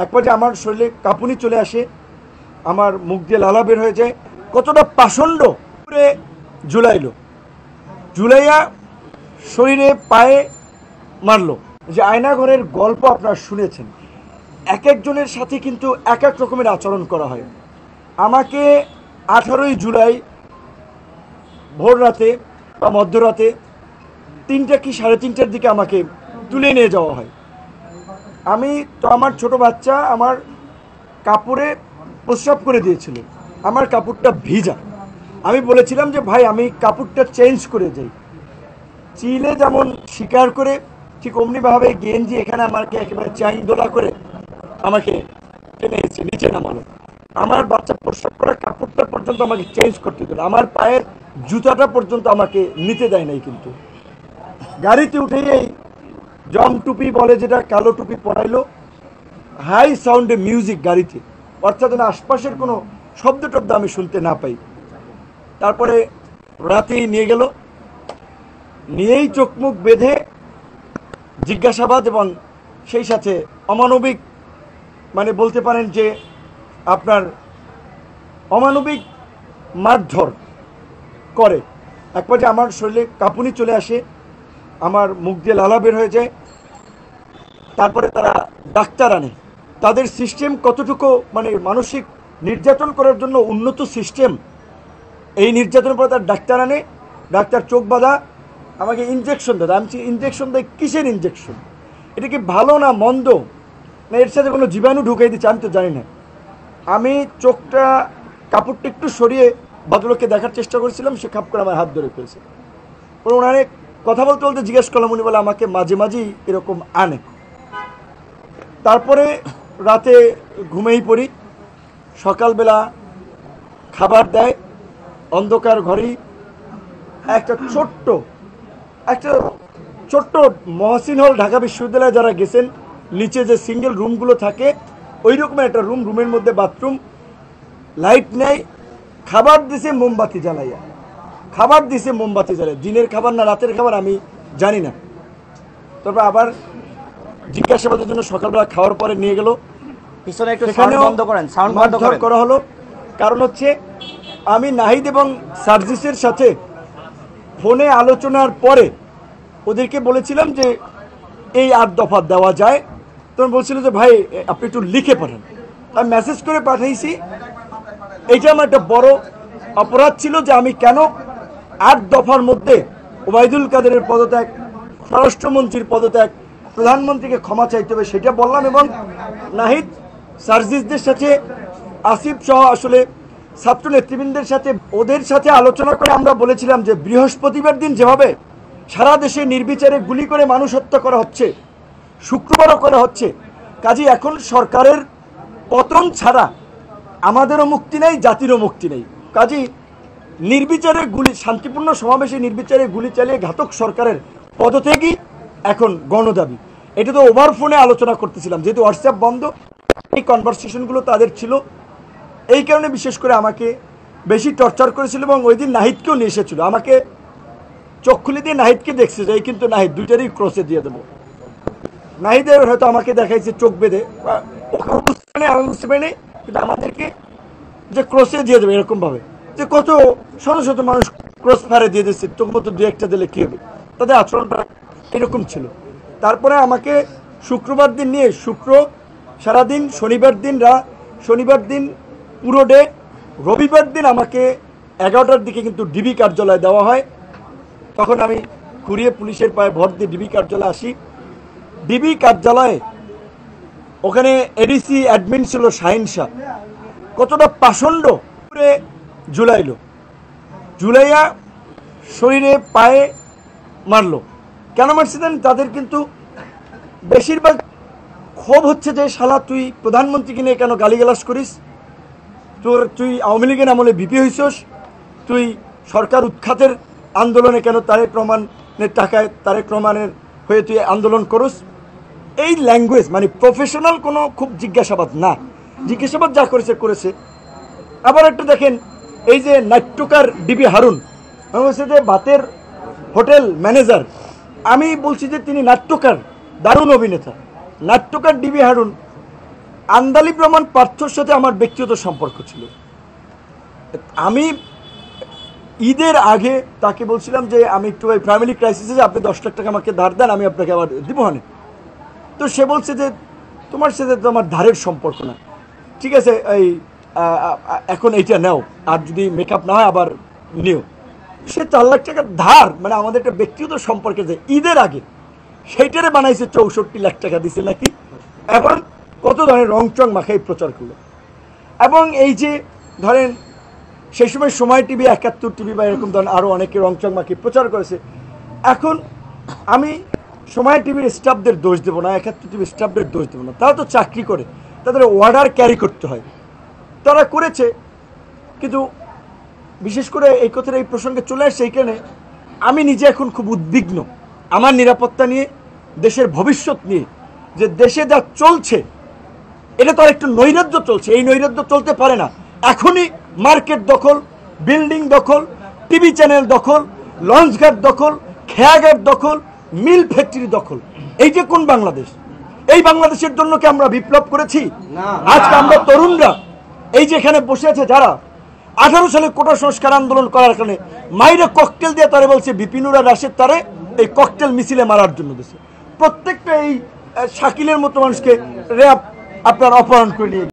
এক পর্যায়ে আমার শরীরে কাঁপুনি চলে আসে, আমার মুখ দিয়ে লালা বের হয়ে যায়। কতটা পাষণ্ড করে ঝুলাইয়া শরীরে পায়ে মারলো। যে আয়নাঘরের গল্প আপনারা শুনেছেন, এক একজনের সাথে কিন্তু এক এক রকমের আচরণ করা হয়। আমাকে 18ই জুলাই ভোর রাতে বা মধ্যরাতে 3টা কি 3:30টার দিকে আমাকে তুলে নিয়ে যাওয়া হয়। আমি তো আমার ছোট বাচ্চা আমার কাপড়ে প্রস্রাব করে দিয়েছিল, আমার কাপড়টা ভিজা। আমি বলেছিলাম যে ভাই আমি কাপড়টা চেঞ্জ করে যাই। চিলে যেমন শিকার করে ঠিক অমনিভাবে গেঞ্জি এখানে আমাকে একেবারে চাইন দোলা করে আমাকে টেনে এসে নিচে নামালো। আমার বাচ্চা প্রস্রাব করা কাপড়টা পর্যন্ত আমাকে চেঞ্জ করতে দিল, আমার পায়ের জুতাটা পর্যন্ত আমাকে নিতে দেয় নাই। কিন্তু গাড়িতে উঠেই এই জম টুপি বলে যেটা, কালো টুপি পরাইলো, হাই সাউন্ডে মিউজিক গাড়িতে, অর্থাৎ আশপাশের কোনো শব্দ টব্দ আমি শুনতে না পাই। তারপরে রাতেই নিয়ে গেল, নিয়েই চোখ মুখ বেঁধে জিজ্ঞাসাবাদ এবং সেই সাথে অমানবিক, মানে বলতে পারেন যে আপনার অমানবিক মারধর করে। এক পর্যায়ে আমার শরীরে কাঁপুনি চলে আসে, আমার মুখ দিয়ে লালা বের হয়ে যায়। তারপরে তারা ডাক্তার আনে। তাদের সিস্টেম কতটুকু মানে মানসিক নির্যাতন করার জন্য উন্নত সিস্টেম। এই নির্যাতনের পরে তার ডাক্তার আনে, ডাক্তার চোখ বাঁধা আমাকে ইনজেকশন দেয়। আমি ইনজেকশন দেয় কিসের ইনজেকশন? এটা কি ভালো না মন্দ, না এর সাথে কোনো জীবাণু ঢুকিয়ে দিচ্ছে আমি তো জানি না। আমি চোখটা কাপড়টা একটু সরিয়ে ভদ্রলোককে দেখার চেষ্টা করেছিলাম, সে খাপ করে আমার হাত ধরে ফেলছে। পরে ওনারে কথা বলতে বলতে জিজ্ঞেস করলাম, উনি বলে আমাকে মাঝে মাঝেই এরকম আনে। তারপরে রাতে ঘুমেই পড়ি, সকালবেলা খাবার দেয় অন্ধকার ঘরেই। একটা ছোট্ট মহসিন হল, ঢাকা বিশ্ববিদ্যালয়ে যারা গেছেন, নিচে যে সিঙ্গেল রুমগুলো থাকে ওই রকমের একটা রুমের মধ্যে বাথরুম, লাইট নেই, খাবার দিছে মোমবাতি জ্বালাইয়া, দিনের খাবার না রাতের খাবার আমি জানি না। তারপর আবার জিজ্ঞাসাবাদের জন্য সকালবেলা খাওয়ার পরে নিয়ে গেল, পিছনে একটু সাউন্ড বন্ধ করেন, সাউন্ড বন্ধ করা হলো। কারণ হচ্ছে আমি নাহিদ এবং সার্জিসের সাথে ফোনে আলোচনার পরে ওদেরকে বলেছিলাম যে এই 8 দফা দেওয়া যায়। তখন বলছিল যে ভাই আপনি একটু লিখে পাঠান। আমি মেসেজ করে পাঠাইছি। এইটা আমার একটা বড় অপরাধ ছিল যে আমি কেন 8 দফার মধ্যে ওবায়দুল কাদেরের পদত্যাগ, স্বরাষ্ট্রমন্ত্রীর পদত্যাগ, প্রধানমন্ত্রীকে ক্ষমা চাইতে হবে সেটা বললাম। এবং নাহিদ সার্জিসদের সাথে, আসিফ সহ আসলে ছাত্র নেতৃবৃন্দের সাথে, ওদের সাথে আলোচনা করে আমরা বলেছিলাম যে বৃহস্পতিবার দিন যেভাবে সারা দেশে নির্বিচারে গুলি করে মানুষ হত্যা করা হচ্ছে, শুক্রবারও করা হচ্ছে, কাজেই এখন সরকারের পতন ছাড়া আমাদেরও মুক্তি নেই, জাতিরও মুক্তি নেই। কাজেই নির্বিচারে শান্তিপূর্ণ সমাবেশে নির্বিচারে গুলি চালিয়ে ঘাতক সরকারের পদত্যাগই এখন গণদাবি। এটা তো ওভার ফোনে আলোচনা করতেছিলাম, যেহেতু হোয়াটসঅ্যাপ বন্ধ, এই কনভারসেশনগুলো তাদের ছিল। এই কারণে বিশেষ করে আমাকে বেশি টর্চার করেছিল। এবং ওই দিন নাহিদকেও নিয়ে এসেছিল, আমাকে চোখ খুলে দিয়ে নাহিদকে দেখছে যে কিন্তু নাহিদ দুইটারই ক্রসে দিয়ে দেবো। নাহিদের হয়তো আমাকে দেখাইছে চোখ বেঁধে, কিন্তু আমাদেরকে যে ক্রসে দিয়ে দেবে এরকমভাবে, যে কত শত শত মানুষ ক্রস ফায়ারে দিয়ে দিচ্ছে, চোখ মতো 2-1টা দিলে কী হবে, তাদের আচরণটা এরকম ছিল। তারপরে আমাকে শুক্রবার দিন নিয়ে সারাদিন, শনিবার দিন পুরো ডে, রবিবার দিন আমাকে 11টার দিকে কিন্তু ডিবি কার্যালয়ে দেওয়া হয়। তখন আমি ঘুরিয়ে পুলিশের পায়ে ভর দিয়ে ডিবি কার্যালয়ে আসি। ডিবি কার্যালয়ে ওখানে এডিসি অ্যাডমিন ছিল শাহিন শাহ, কতটা পাষণ্ড করে ঝুলাইয়া শরীরে পায়ে মারলো। কেন মারছে জানেন? তাদের কিন্তু বেশিরভাগ ক্ষোভ হচ্ছে যে শালা তুই প্রধানমন্ত্রীকে নিয়ে কেন গালিগালাজ করিস, তুই আওয়ামী লীগের আমলে ভিপি হইছস, তুই সরকার উৎখাতের আন্দোলনে কেন তারেক রহমানের টাকায় তারেক রহমানের হয়ে তুই আন্দোলন করস। এই ল্যাঙ্গুয়েজ মানে প্রফেশনাল কোনো খুব জিজ্ঞাসাবাদ না, জিজ্ঞাসাবাদ যা করেছে। আবার একটু দেখেন, এই যে নাট্যকার ডিবি হারুন, আমি বলছি যে ভাতের হোটেল ম্যানেজার, আমি বলছি যে তিনি নাট্যকার, দারুণ অভিনেতা, নাট্যকার ডিবি হারুন আন্দালিব রহমান পার্থর সাথে আমার ব্যক্তিগত সম্পর্ক ছিল। আমি ঈদের আগে তাকে বলছিলাম যে আমি একটু ওই ফ্যামিলি ক্রাইসিসে আপনি 10 লাখ টাকা আমাকে ধার দেন, আমি আপনাকে আবার দিব হানে। তো সে বলছে যে তোমার সাথে তো আমার ধারের সম্পর্ক না, ঠিক আছে এই এখন এইটা নাও, আর যদি মেকআপ না হয় আবার নিও। সে 4 লাখ টাকার ধার, মানে আমাদের একটা ব্যক্তিগত সম্পর্কে যে ঈদের আগে সেইটারে বানাইছে 64 লাখ টাকা দিছে নাকি, এখন কত ধরনের রংচং মাখাই প্রচার করলো। এবং এই যে ধরেন সেই সময় টিভি, 71 টিভি বা এরকম ধরেন আরও অনেকে রংচং মাখিয়ে প্রচার করেছে। এখন আমি সময় টিভির স্টাফদের দোষ দেবো না, 71 টিভির স্টাফদের দোষ দেবো না, তারা তো চাকরি করে, তাদের অর্ডার ক্যারি করতে হয়, তারা করেছে। কিন্তু বিশেষ করে এই কথাটা এই প্রসঙ্গে চলে আসছে এইখানে, আমি নিজে এখন খুব উদ্বিগ্ন আমার নিরাপত্তা নিয়ে, দেশের ভবিষ্যৎ নিয়ে, যে দেশে যা চলছে এটা তো আর একটু নৈরাজ্য চলছে, এই নৈরাজ্য চলতে পারে না। এখনই মার্কেট দখল, বিল্ডিং দখল, টিভি চ্যানেল দখল, লঞ্চঘাট দখল, খেয়াঘাট দখল, মিল ফ্যাক্টরি দখল, এই যে কোন বাংলাদেশ? এই বাংলাদেশের জন্য কি আমরা বিপ্লব করেছি? আজকে আমরা তরুণরা এই যে এখানে বসে আছে যারা 18 সালে কোটা সংস্কার আন্দোলন করার কারণে মাইরে ককটেল দিয়ে তারে বলছে বিপিনুরা রাশেদ তারে এই ককটেল মিছিলে মারার জন্য দিয়েছে। প্রত্যেকটা এই শাকিলের মতো মানুষকে র্যাব আপনার অপহরণ করে নিয়ে